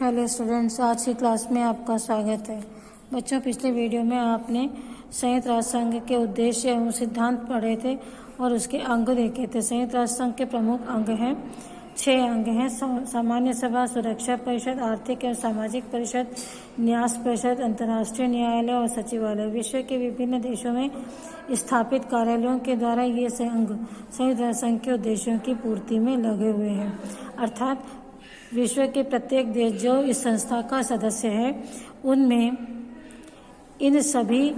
Hello students, आज की class में आपका स्वागत है। बच्चों, पिछले वीडियो में आपने संयुक्त राष्ट्र संघ के उद्देश्य एवं सिद्धांत पढ़े थे और उसके अंग देखे थे। संयुक्त राष्ट्र संघ के प्रमुख अंग हैं, 6 अंग हैं। सामान्य सभा, सुरक्षा परिषद, आर्थिक एवं सामाजिक परिषद, न्यास परिषद, अंतर्राष्ट्रीय न्यायालय और सचिवालय। विश्व के विभिन्न देशों में स्थापित कार्यालयों के द्वारा ये अंग संयुक्त राष्ट्र संघ के उद्देश्यों की पूर्ति में लगे हुए हैं। अर्थात विश्व के प्रत्येक देश जो इस संस्था का सदस्य है, उनमें इन सभी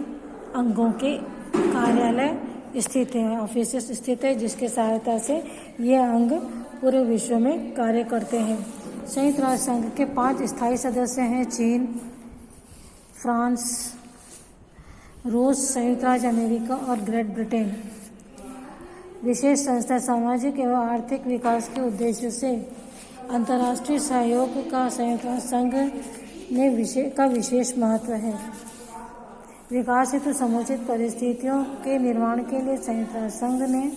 अंगों के कार्यालय स्थित हैं, ऑफिसेस स्थित है, जिसके सहायता से ये अंग पूरे विश्व में कार्य करते हैं। संयुक्त राष्ट्र संघ के 5 स्थायी सदस्य हैं: चीन, फ्रांस, रूस, संयुक्त राज्य अमेरिका और ग्रेट ब्रिटेन। विशेष संस्था सामाजिक एवं आर्थिक विकास के उद्देश्य से अंतर्राष्ट्रीय सहयोग का संयुक्त राष्ट्र संघ का विशेष महत्व है। विकास हेतु समुचित परिस्थितियों के निर्माण के लिए संयुक्त राष्ट्र संघ ने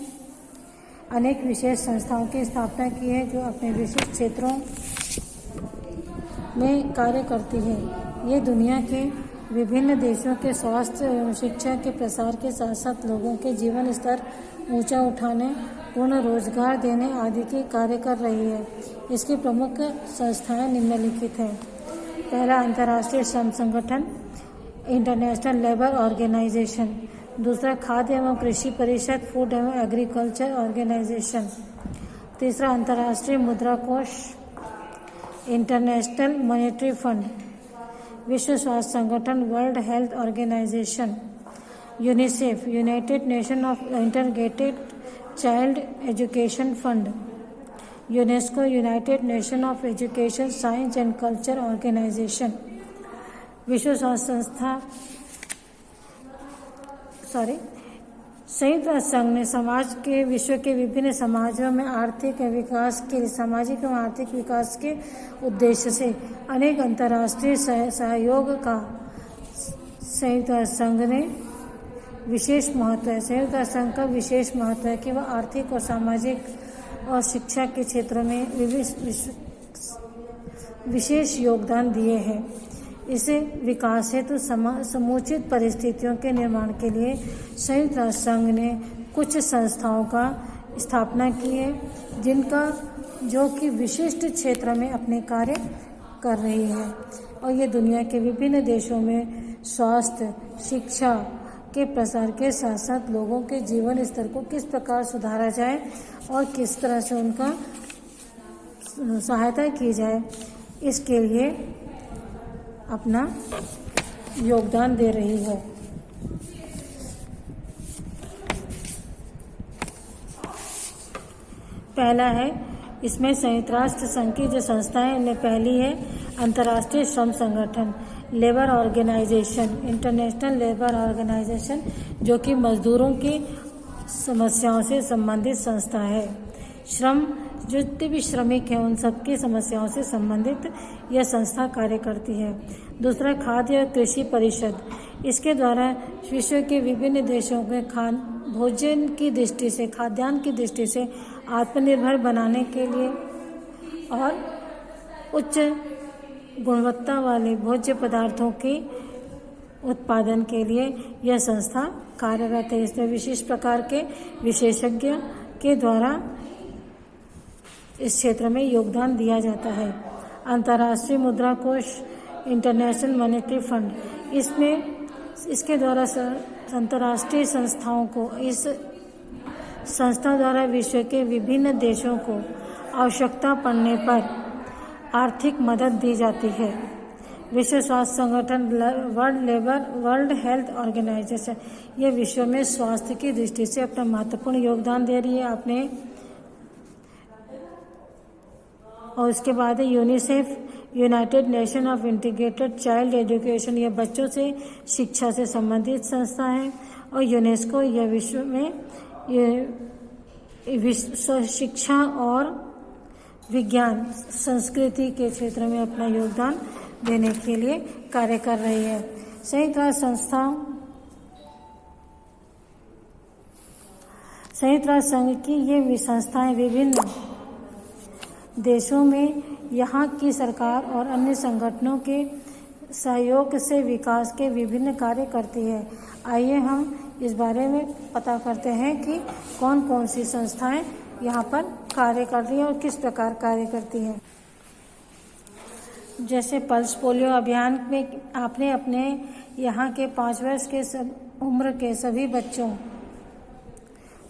अनेक विशेष संस्थाओं की स्थापना की है, जो अपने विशिष्ट क्षेत्रों में कार्य करती है। ये दुनिया के विभिन्न देशों के स्वास्थ्य एवं शिक्षा के प्रसार के साथ साथ लोगों के जीवन स्तर ऊंचा उठाने, पूर्ण रोजगार देने आदि के कार्य कर रही है। इसकी प्रमुख संस्थाएं निम्नलिखित हैं। पहला, अंतर्राष्ट्रीय श्रम संगठन, इंटरनेशनल लेबर ऑर्गेनाइजेशन। दूसरा, खाद्य एवं कृषि परिषद, फूड एवं एग्रीकल्चर ऑर्गेनाइजेशन। तीसरा, अंतर्राष्ट्रीय मुद्रा कोष, इंटरनेशनल मॉनेटरी फंड। विश्व स्वास्थ्य संगठन, World Health Organization. UNICEF, United Nation of integrated child education fund. UNESCO, United Nation of education, science and culture organisation. विश्व स्वास्थ्य संस्था संयुक्त राष्ट्र संघ ने समाज के विश्व के विभिन्न समाजों में आर्थिक विकास के लिए सामाजिक एवं आर्थिक विकास के उद्देश्य से अनेक अंतर्राष्ट्रीय सहयोग का संयुक्त राष्ट्र संघ ने विशेष महत्व है। संयुक्त राष्ट्र संघ का विशेष महत्व है कि वह आर्थिक और सामाजिक और शिक्षा के क्षेत्रों में विशेष योगदान दिए हैं। इसे विकास हेतु समुचित परिस्थितियों के निर्माण के लिए संयुक्त राष्ट्र संघ ने कुछ संस्थाओं का स्थापना की है, जो कि विशिष्ट क्षेत्र में अपने कार्य कर रही है और ये दुनिया के विभिन्न देशों में स्वास्थ्य, शिक्षा के प्रसार के साथ साथ लोगों के जीवन स्तर को किस प्रकार सुधारा जाए और किस तरह से उनका सहायता की जाए, इसके लिए अपना योगदान दे रही है। पहला है, इसमें संयुक्त राष्ट्र संघ की जो संस्थाएं, इनमें पहली है अंतर्राष्ट्रीय श्रम संगठन, labour organisation, International Labour Organization, जो कि मजदूरों की समस्याओं से संबंधित संस्था है। श्रम, जितने भी श्रमिक हैं उन सबकी समस्याओं से संबंधित यह संस्था कार्य करती है। दूसरा, खाद्य और कृषि परिषद। इसके द्वारा विश्व के विभिन्न देशों के भोजन की दृष्टि से, खाद्यान्न की दृष्टि से आत्मनिर्भर बनाने के लिए और उच्च गुणवत्ता वाले भोज्य पदार्थों के उत्पादन के लिए यह संस्था कार्यरत है। इसमें विशेष प्रकार के विशेषज्ञ के द्वारा इस क्षेत्र में योगदान दिया जाता है। अंतर्राष्ट्रीय मुद्रा कोष, इंटरनेशनल मॉनेटरी फंड, इसके द्वारा अंतर्राष्ट्रीय संस्थाओं को, इस संस्था द्वारा विश्व के विभिन्न देशों को आवश्यकता पड़ने पर आर्थिक मदद दी जाती है। विश्व स्वास्थ्य संगठन, वर्ल्ड हेल्थ ऑर्गेनाइजेशन, यह विश्व में स्वास्थ्य की दृष्टि से अपना महत्वपूर्ण योगदान दे रही है और उसके बाद है UNICEF, United Nation of integrated child education, यह बच्चों से शिक्षा से संबंधित संस्था है। और यूनेस्को, यह विश्व में शिक्षा और विज्ञान, संस्कृति के क्षेत्र में अपना योगदान देने के लिए कार्य कर रही है। संयुक्त राष्ट्र संघ की ये संस्थाएं विभिन्न देशों में यहाँ की सरकार और अन्य संगठनों के सहयोग से विकास के विभिन्न कार्य करती है। आइए हम इस बारे में पता करते हैं कि कौन कौन सी संस्थाएं यहाँ पर कार्य कर रही हैं और किस प्रकार कार्य करती हैं। जैसे पल्स पोलियो अभियान में आपने अपने यहाँ के 5 वर्ष के उम्र के सभी बच्चों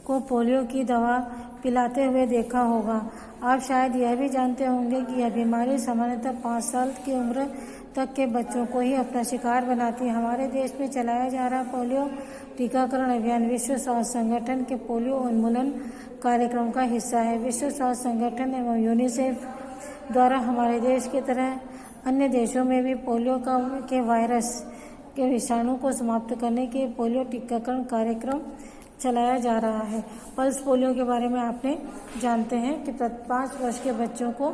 को पोलियो की दवा पिलाते हुए देखा होगा। आप शायद यह भी जानते होंगे कि यह बीमारी सामान्यतः 5 साल की उम्र तक के बच्चों को ही अपना शिकार बनाती है। हमारे देश में चलाया जा रहा पोलियो टीकाकरण अभियान विश्व स्वास्थ्य संगठन के पोलियो उन्मूलन कार्यक्रम का हिस्सा है। विश्व स्वास्थ्य संगठन एवं यूनिसेफ द्वारा हमारे देश की तरह अन्य देशों में भी पोलियो के वायरस के विषाणु को समाप्त करने के पोलियो टीकाकरण कार्यक्रम चलाया जा रहा है। पल्स पोलियो के बारे में आपने जानते हैं कि 5 वर्ष के बच्चों को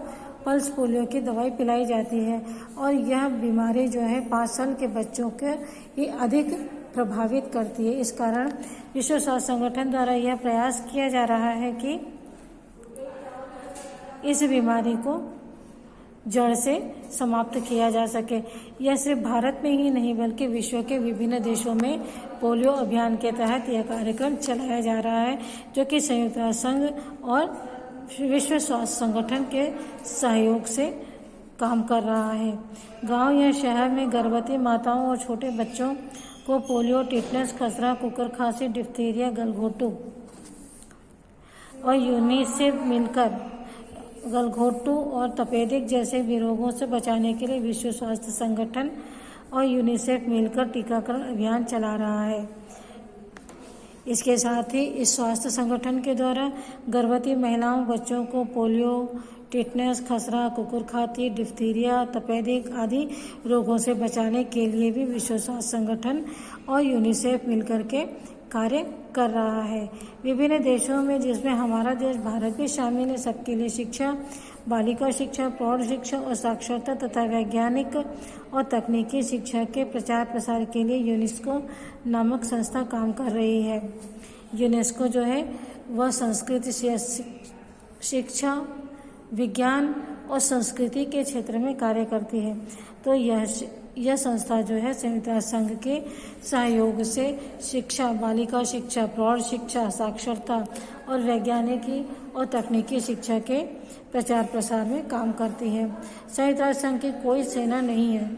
पल्स पोलियो की दवाई पिलाई जाती है और यह बीमारी जो है 5 साल के बच्चों के ही अधिक प्रभावित करती है। इस कारण विश्व स्वास्थ्य संगठन द्वारा यह प्रयास किया जा रहा है कि इस बीमारी को जड़ से समाप्त किया जा सके। यह सिर्फ भारत में ही नहीं बल्कि विश्व के विभिन्न देशों में पोलियो अभियान के तहत यह कार्यक्रम चलाया जा रहा है, जो कि संयुक्त राष्ट्र संघ और विश्व स्वास्थ्य संगठन के सहयोग से काम कर रहा है। गांव या शहर में गर्भवती माताओं और छोटे बच्चों को पोलियो, टिटनेस, खसरा, कुकर खांसी, डिप्थीरिया, गलघोटू और यूनिसेफ मिलकर गलघोटू और तपेदिक जैसे भी रोगों से बचाने के लिए विश्व स्वास्थ्य संगठन और यूनिसेफ मिलकर टीकाकरण अभियान चला रहा है। इसके साथ ही इस स्वास्थ्य संगठन के द्वारा गर्भवती महिलाओं, बच्चों को पोलियो, टिटनेस, खसरा, कुकुरखाती, डिप्थीरिया, तपेदिक आदि रोगों से बचाने के लिए भी विश्व स्वास्थ्य संगठन और यूनिसेफ मिलकर के कार्य कर रहा है। विभिन्न देशों में, जिसमें हमारा देश भारत भी शामिल है, सबके लिए शिक्षा, बालिका शिक्षा, प्रौढ़ शिक्षा और साक्षरता तथा वैज्ञानिक और तकनीकी शिक्षा के प्रचार प्रसार के लिए यूनेस्को नामक संस्था काम कर रही है। यूनेस्को जो है वह संस्कृति, शिक्षा, विज्ञान और संस्कृति के क्षेत्र में कार्य करती है। तो यह संस्था जो है संयुक्त राष्ट्र संघ के सहयोग से शिक्षा, बालिका शिक्षा, प्रौढ़ शिक्षा, साक्षरता और वैज्ञानिकी और तकनीकी शिक्षा के प्रचार प्रसार में काम करती है। संयुक्त राष्ट्र संघ की कोई सेना नहीं है।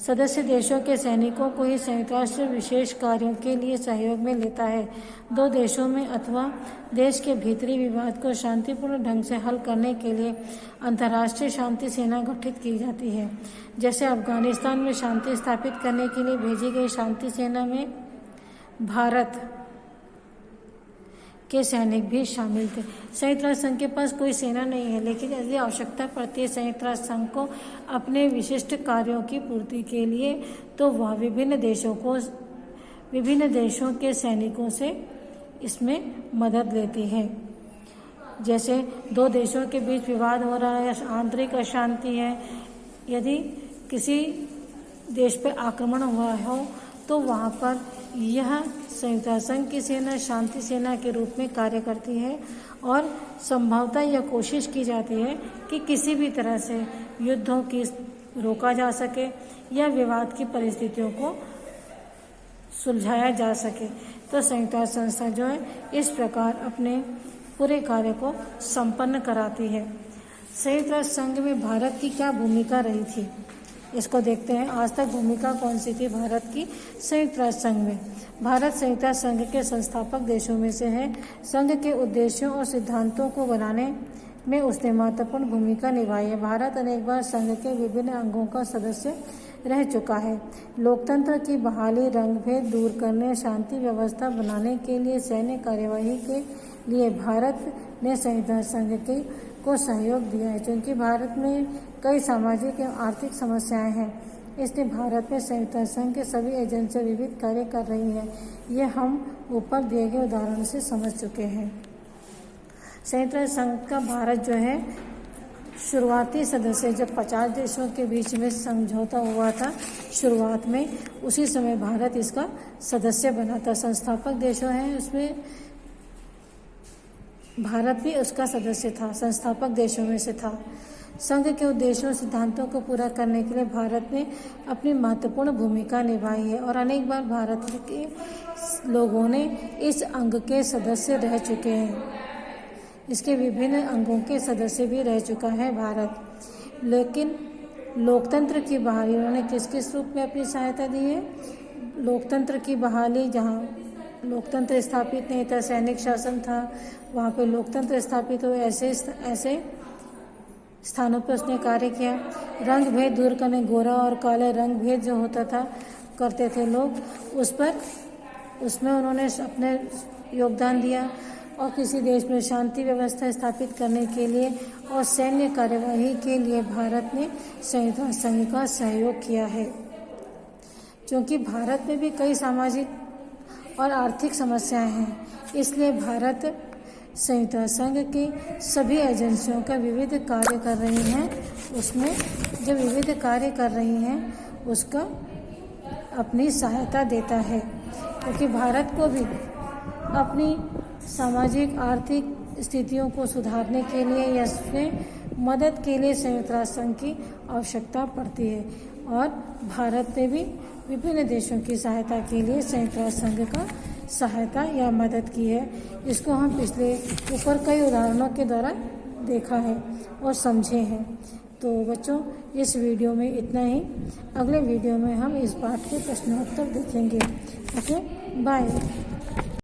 सदस्य देशों के सैनिकों को ही संयुक्त राष्ट्र विशेष कार्यों के लिए सहयोग में लेता है। 2 देशों में अथवा देश के भीतरी विवाद को शांतिपूर्ण ढंग से हल करने के लिए अंतर्राष्ट्रीय शांति सेना गठित की जाती है। जैसे अफगानिस्तान में शांति स्थापित करने के लिए भेजी गई शांति सेना में भारत के सैनिक भी शामिल थे। संयुक्त राष्ट्र संघ के पास कोई सेना नहीं है, लेकिन यदि आवश्यकता पड़ती है संयुक्त राष्ट्र संघ को अपने विशिष्ट कार्यों की पूर्ति के लिए, तो वह विभिन्न देशों के सैनिकों से इसमें मदद लेती है। जैसे 2 देशों के बीच विवाद हो रहा है, आंतरिक अशांति है, यदि किसी देश पर आक्रमण हुआ हो तो वहाँ पर यह संयुक्त राष्ट्र संघ की सेना शांति सेना के रूप में कार्य करती है और संभवतः यह कोशिश की जाती है कि किसी भी तरह से युद्धों की रोका जा सके या विवाद की परिस्थितियों को सुलझाया जा सके। तो संयुक्त राष्ट्र संस्था जो है इस प्रकार अपने पूरे कार्य को संपन्न कराती है। संयुक्त राष्ट्र संघ में भारत की क्या भूमिका रही थी, इसको देखते हैं। आज तक भूमिका कौन सी थी भारत की संयुक्त राष्ट्र संघ में? भारत संयुक्त राष्ट्र संघ के संस्थापक देशों में से है। संघ के उद्देश्यों और सिद्धांतों को बनाने में उसने महत्वपूर्ण भूमिका निभाई है। भारत अनेक बार संघ के विभिन्न अंगों का सदस्य रह चुका है। लोकतंत्र की बहाली, रंगभेद दूर करने, शांति व्यवस्था बनाने के लिए, सैन्य कार्यवाही के लिए भारत ने संयुक्त राष्ट्र संघ को सहयोग दिया है। क्योंकि भारत में कई सामाजिक एवं आर्थिक समस्याएं हैं, इसलिए भारत में संयुक्त राष्ट्र संघ के सभी एजेंसियां विविध कार्य कर रही हैं। ये हम ऊपर दिए गए उदाहरण से समझ चुके हैं। संयुक्त राष्ट्र संघ का भारत जो है शुरुआती सदस्य, जब 50 देशों के बीच में समझौता हुआ था शुरुआत में, उसी समय भारत इसका सदस्य बना था। संस्थापक देशों हैं उसमें भारत भी उसका सदस्य था, संस्थापक देशों में से था। संघ के उद्देश्यों और सिद्धांतों को पूरा करने के लिए भारत ने अपनी महत्वपूर्ण भूमिका निभाई है और अनेक बार भारत के लोगों ने इस अंग के सदस्य रह चुके हैं। इसके विभिन्न अंगों के सदस्य भी रह चुका है भारत। लेकिन लोकतंत्र की बहाली उन्होंने किस किस रूप में अपनी सहायता दी है? लोकतंत्र की बहाली, जहाँ लोकतंत्र स्थापित नहीं था, सैनिक शासन था, वहाँ पे लोकतंत्र स्थापित हो, ऐसे स्थानों पर उसने कार्य किया। रंग भेद दूर करने, गोरा और काले रंग भेद जो होता था करते थे लोग, उसमें उन्होंने अपने योगदान दिया। और किसी देश में शांति व्यवस्था स्थापित करने के लिए और सैन्य कार्यवाही के लिए भारत ने संयुक्त राष्ट्र संघ का सहयोग किया है। क्योंकि भारत में भी कई सामाजिक और आर्थिक समस्याएं हैं, इसलिए भारत संयुक्त राष्ट्र संघ की सभी एजेंसियों का विविध कार्य कर रही हैं, उसमें जो विविध कार्य कर रही हैं उसका अपनी सहायता देता है। क्योंकि भारत को भी अपनी सामाजिक आर्थिक स्थितियों को सुधारने के लिए या उसमें मदद के लिए संयुक्त राष्ट्र संघ की आवश्यकता पड़ती है। और भारत ने भी विभिन्न देशों की सहायता के लिए संयुक्त राष्ट्र संघ का सहायता या मदद की है। इसको हम पिछले ऊपर कई उदाहरणों के द्वारा देखा है और समझे हैं। तो बच्चों, इस वीडियो में इतना ही। अगले वीडियो में हम इस पाठ के प्रश्नोत्तर देखेंगे। Okay, bye.